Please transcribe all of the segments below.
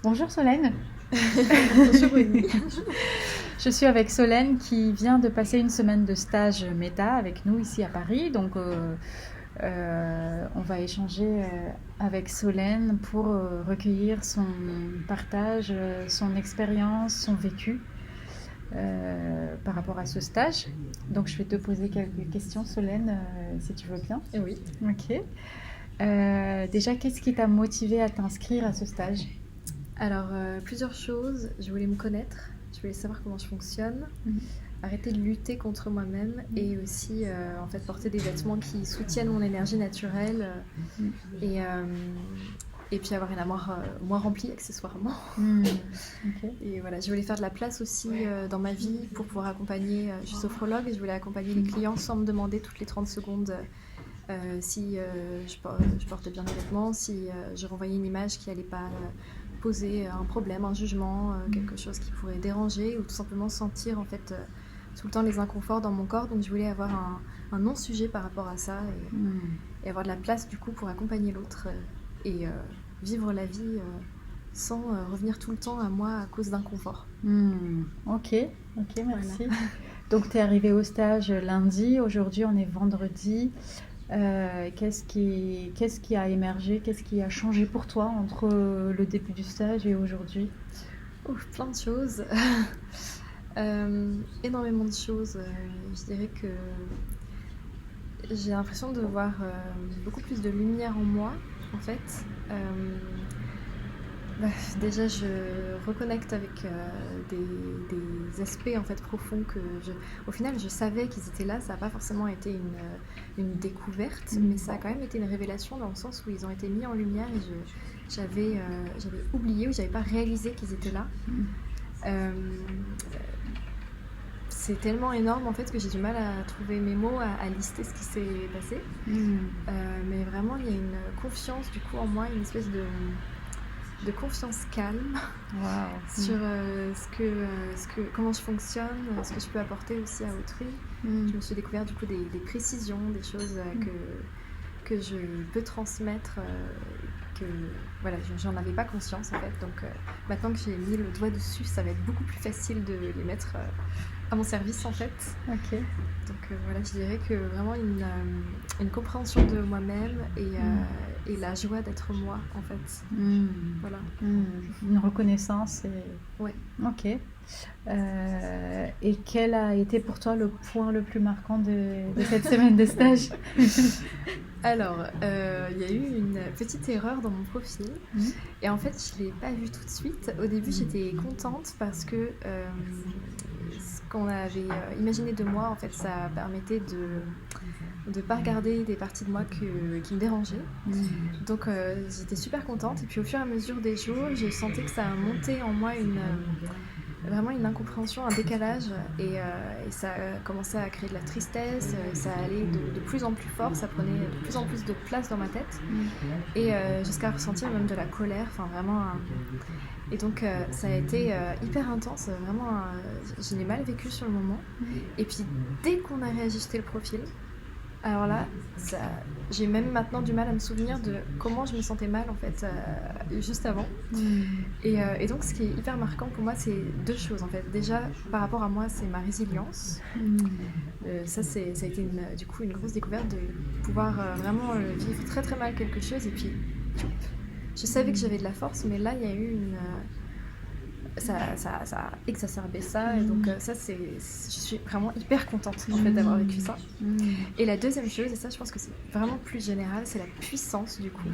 Bonjour Solène. Bonjour Winnie. Je suis avec Solène qui vient de passer une semaine de stage méta avec nous ici à Paris. Donc on va échanger avec Solène pour recueillir son partage, son expérience, son vécu par rapport à ce stage. Donc je vais te poser quelques questions Solène, si tu veux bien. Oui. Ok. Déjà, qu'est-ce qui t'a motivé à t'inscrire à ce stage? Alors, plusieurs choses. Je voulais me connaître, je voulais savoir comment je fonctionne, arrêter de lutter contre moi-même et aussi en fait porter des vêtements qui soutiennent mon énergie naturelle et, et puis avoir une armoire moins remplie accessoirement. Ok. Et voilà, je voulais faire de la place aussi dans ma vie pour pouvoir accompagner. Je suis sophrologue et je voulais accompagner les clients sans me demander toutes les 30 secondes si je portais bien mes vêtements, si je renvoyais une image qui n'allait pas poser un problème, un jugement, quelque chose qui pourrait déranger ou tout simplement sentir en fait tout le temps les inconforts dans mon corps. Donc je voulais avoir un non-sujet par rapport à ça et avoir de la place du coup pour accompagner l'autre et vivre la vie sans revenir tout le temps à moi à cause d'inconfort. Ok, merci. Voilà. Donc tu es arrivée au stage lundi, aujourd'hui on est vendredi. Qu'est-ce qui a émergé, qu'est-ce qui a changé pour toi entre le début du stage et aujourd'hui? Plein de choses. Énormément de choses. Je dirais que j'ai l'impression de voir beaucoup plus de lumière en moi, en fait. Déjà, je reconnecte avec des aspects en fait profonds que au final, je savais qu'ils étaient là. Ça n'a pas forcément été une découverte, mais ça a quand même été une révélation dans le sens où ils ont été mis en lumière et j'avais oublié ou j'avais pas réalisé qu'ils étaient là. C'est tellement énorme en fait que j'ai du mal à trouver mes mots, à lister ce qui s'est passé. Mais vraiment, il y a une confiance du coup en moi, une espèce de confiance calme sur comment je fonctionne, ce que je peux apporter aussi à autrui. Je me suis découvert du coup des précisions, des choses que je peux transmettre, que voilà, j'en avais pas conscience en fait. Donc maintenant que j'ai mis le doigt dessus, ça va être beaucoup plus facile de les mettre à mon service en fait. Ok. Donc voilà, je dirais que vraiment une compréhension de moi-même et la joie d'être moi en fait. Voilà. Une reconnaissance. Ouais. Ok. Et quel a été pour toi le point le plus marquant de cette semaine de stage? Alors, il y a eu une petite erreur dans mon profil et en fait je ne l'ai pas vue tout de suite. Au début j'étais contente parce que ce qu'on avait imaginé de moi en fait ça permettait de ne pas regarder des parties de moi qui me dérangeaient. Donc j'étais super contente et puis au fur et à mesure des jours je sentais que ça a monté en moi vraiment une incompréhension, un décalage et ça commençait à créer de la tristesse, ça allait de plus en plus fort, ça prenait de plus en plus de place dans ma tête et jusqu'à ressentir même de la colère, enfin vraiment et donc ça a été hyper intense, vraiment je l'ai mal vécu sur le moment et puis dès qu'on a réajusté le profil, alors là, j'ai même maintenant du mal à me souvenir de comment je me sentais mal en fait juste avant. Et donc ce qui est hyper marquant pour moi, c'est deux choses en fait. Déjà, par rapport à moi, c'est ma résilience. Ça a été du coup une grosse découverte de pouvoir vraiment vivre très très mal quelque chose et puis je savais que j'avais de la force, mais là il y a eu ça a exacerbé ça et donc ça je suis vraiment hyper contente en fait d'avoir vécu ça. Et la deuxième chose, et ça je pense que c'est vraiment plus général, c'est la puissance du coup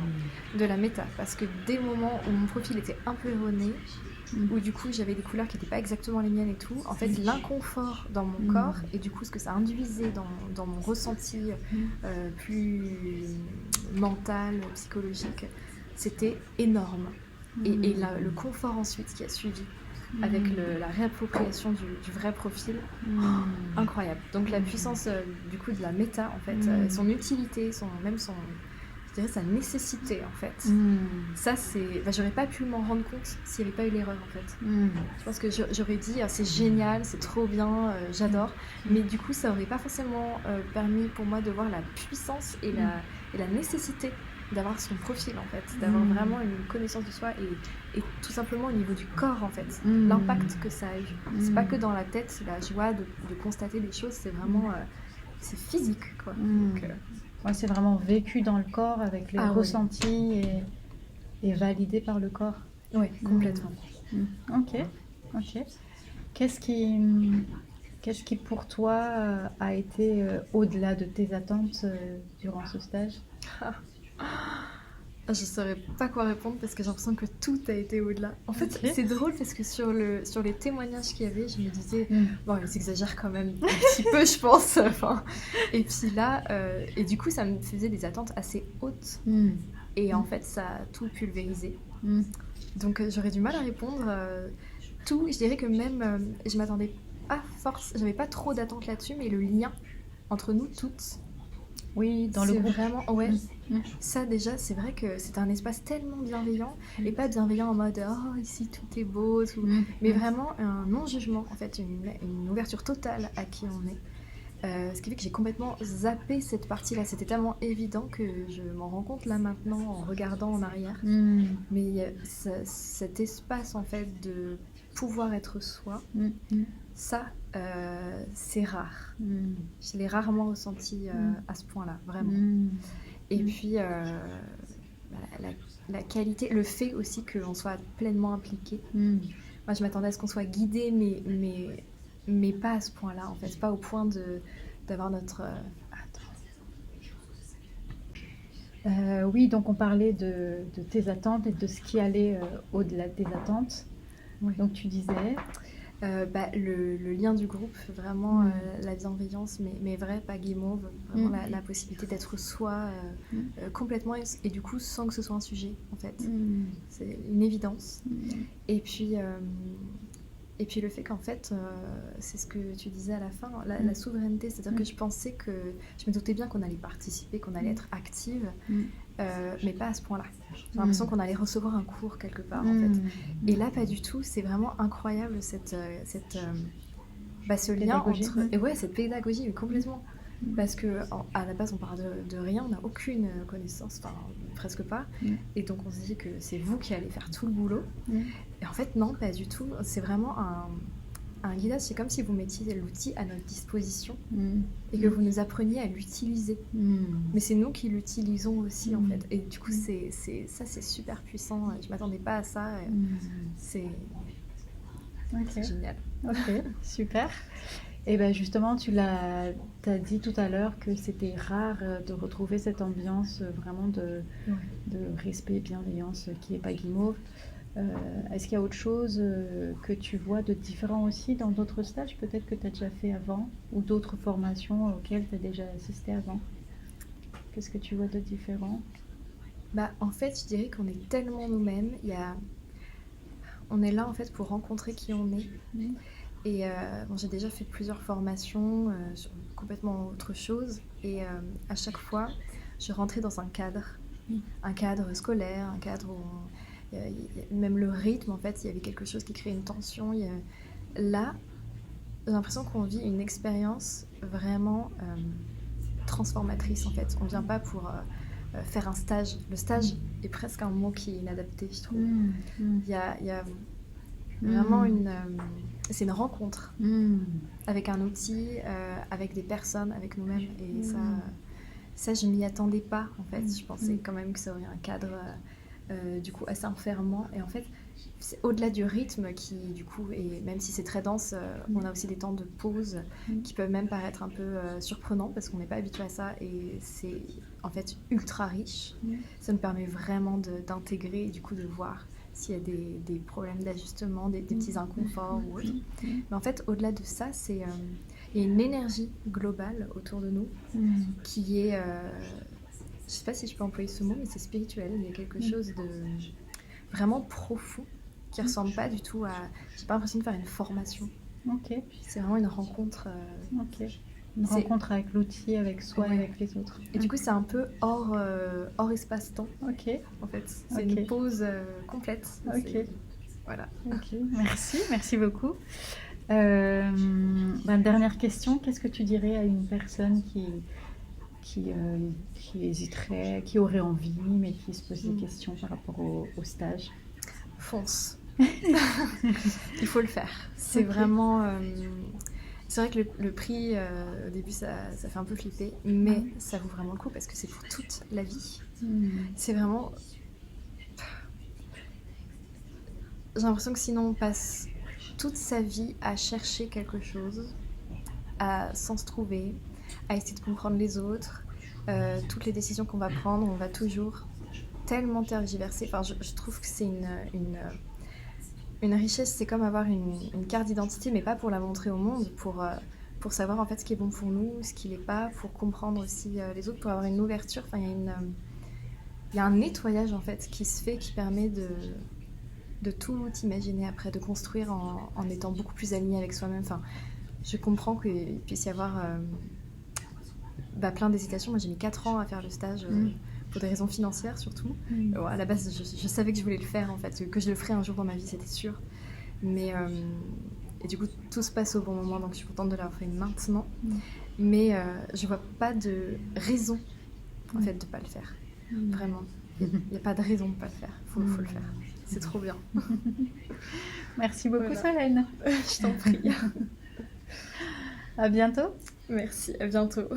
de la méta, parce que dès le moment où mon profil était un peu erroné, où du coup j'avais des couleurs qui n'étaient pas exactement les miennes et tout, en fait l'inconfort dans mon corps et du coup ce que ça induisait dans mon ressenti plus mental, psychologique, c'était énorme. Et le confort ensuite qui a suivi avec la réappropriation du vrai profil, incroyable. Donc la puissance du coup de la méta en fait, son utilité, je dirais sa nécessité en fait. Ça c'est, j'aurais pas pu m'en rendre compte s'il n'y avait pas eu l'erreur en fait. Je pense que j'aurais dit c'est génial, c'est trop bien, j'adore, mais du coup ça aurait pas forcément permis pour moi de voir la puissance et la nécessité d'avoir son profil en fait, d'avoir vraiment une connaissance de soi et tout simplement au niveau du corps en fait, l'impact que ça a eu. C'est pas que dans la tête, la joie de constater des choses, c'est vraiment c'est physique quoi. Donc, ouais, c'est vraiment vécu dans le corps avec les ressentis et validé par le corps. Oui, complètement. Ok. Qu'est-ce qui pour toi a été au-delà de tes attentes durant ce stage? Je saurais pas quoi répondre parce que j'ai l'impression que tout a été au-delà. En fait, c'est drôle parce que sur les témoignages qu'il y avait, je me disais, bon, ils exagèrent quand même un petit peu, je pense. Enfin, et puis là, et du coup, ça me faisait des attentes assez hautes. Et en fait, ça a tout pulvérisé. Donc, j'aurais du mal à répondre. Tout, je dirais que même, je m'attendais pas j'avais pas trop d'attentes là-dessus, mais le lien entre nous toutes. Oui, dans le groupe. Vraiment, ouais. Ça déjà, c'est vrai que c'est un espace tellement bienveillant et pas bienveillant en mode oh ici tout est beau, tout, mais vraiment un non-jugement en fait, une ouverture totale à qui on est. Ce qui fait que j'ai complètement zappé cette partie-là. C'était tellement évident que je m'en rends compte là maintenant en regardant en arrière. Mais cet espace en fait de pouvoir être soi. Ça, c'est rare. Je l'ai rarement ressenti à ce point-là, vraiment. Et puis, la qualité, le fait aussi qu'on soit pleinement impliqué. Moi, je m'attendais à ce qu'on soit guidé, mais pas à ce point-là, en fait. Pas au point d'avoir notre... Oui, donc on parlait de tes attentes et de ce qui allait au-delà de tes attentes. Oui. Donc tu disais... le lien du groupe, vraiment la bienveillance, mais vrai, pas guimauve, vraiment la possibilité d'être soi complètement et du coup sans que ce soit un sujet en fait. C'est une évidence. Et puis le fait qu'en fait, c'est ce que tu disais à la fin, la souveraineté, c'est-à-dire que je pensais que, je me doutais bien qu'on allait participer, qu'on allait être active, mais pas à ce point-là. J'ai l'impression qu'on allait recevoir un cours quelque part en fait. Et là, pas du tout, c'est vraiment incroyable ce lien entre... Et ouais, cette pédagogie, mais complètement. Parce qu'à la base, on parle de rien, on n'a aucune connaissance, enfin presque pas. Et donc on se dit que c'est vous qui allez faire tout le boulot. Et en fait, non, pas du tout. C'est vraiment un guidage, c'est comme si vous mettiez l'outil à notre disposition et que vous nous appreniez à l'utiliser. Mais c'est nous qui l'utilisons aussi, en fait. Et du coup, c'est super puissant. Je ne m'attendais pas à ça. C'est génial. Ok, super. Et bien justement, tu as dit tout à l'heure que c'était rare de retrouver cette ambiance vraiment de respect, bienveillance qui n'est pas guimauve. Est-ce qu'il y a autre chose que tu vois de différent aussi dans d'autres stages peut-être que tu as déjà fait avant ou d'autres formations auxquelles tu as déjà assisté avant? Qu'est-ce que tu vois de différent? En fait, je dirais qu'on est tellement nous-mêmes. On est là en fait pour rencontrer qui on est. Et j'ai déjà fait plusieurs formations sur complètement autre chose. Et à chaque fois, je rentrais dans un cadre scolaire, un cadre où même le rythme, en fait, il y avait quelque chose qui créait une tension. Là, j'ai l'impression qu'on vit une expérience vraiment transformatrice, en fait. On ne vient pas pour faire un stage. Le stage est presque un mot qui est inadapté, je trouve. Il y a vraiment c'est une rencontre avec un outil, avec des personnes, avec nous-mêmes. Et ça, je m'y attendais pas, en fait. Je pensais quand même que ça aurait un cadre... du coup assez enfermant et en fait c'est au-delà du rythme qui du coup et même si c'est très dense on a aussi des temps de pause qui peuvent même paraître un peu surprenants parce qu'on n'est pas habitué à ça et c'est en fait ultra riche. Ça nous permet vraiment d'intégrer et du coup de voir s'il y a des problèmes d'ajustement, des petits inconforts ou autre. Mais en fait au-delà de ça c'est il y a une énergie globale autour de nous qui est je sais pas si je peux employer ce mot, mais c'est spirituel. Il y a quelque chose de vraiment profond qui ressemble pas du tout à... J'ai pas l'impression de faire une formation. C'est vraiment une rencontre. Une rencontre avec l'outil, avec soi et avec les autres. Et du coup, c'est un peu hors espace-temps. En fait, c'est une pause complète. Voilà. Merci beaucoup. Dernière question, qu'est-ce que tu dirais à une personne qui hésiteraient, qui auraient envie, mais qui se posent des questions par rapport au stage? Fonce. Il faut le faire. C'est vraiment... c'est vrai que le prix, au début, ça fait un peu flipper, mais ça vaut vraiment le coup parce que c'est pour toute la vie. C'est vraiment... J'ai l'impression que sinon on passe toute sa vie à chercher quelque chose, sans se trouver, à essayer de comprendre les autres. Toutes les décisions qu'on va prendre, on va toujours tellement tergiverser. Enfin, je trouve que c'est une richesse. C'est comme avoir une carte d'identité, mais pas pour la montrer au monde, pour savoir en fait ce qui est bon pour nous, ce qui l'est pas, pour comprendre aussi les autres, pour avoir une ouverture. Enfin, il y a un nettoyage en fait qui se fait, qui permet de tout imaginer après, de construire en étant beaucoup plus aligné avec soi-même. Enfin, je comprends qu'il puisse y avoir plein d'hésitations. Moi, j'ai mis 4 ans à faire le stage pour des raisons financières surtout. À la base, je savais que je voulais le faire en fait, que je le ferais un jour dans ma vie, c'était sûr. Mais et du coup, tout se passe au bon moment, donc je suis contente de l'avoir fait maintenant. Mais je vois pas de raison en fait de pas le faire. Vraiment, il n'y a pas de raison de pas le faire. Faut le faire. C'est trop bien. Merci beaucoup, Solène. Je t'en prie. À bientôt. Merci, à bientôt.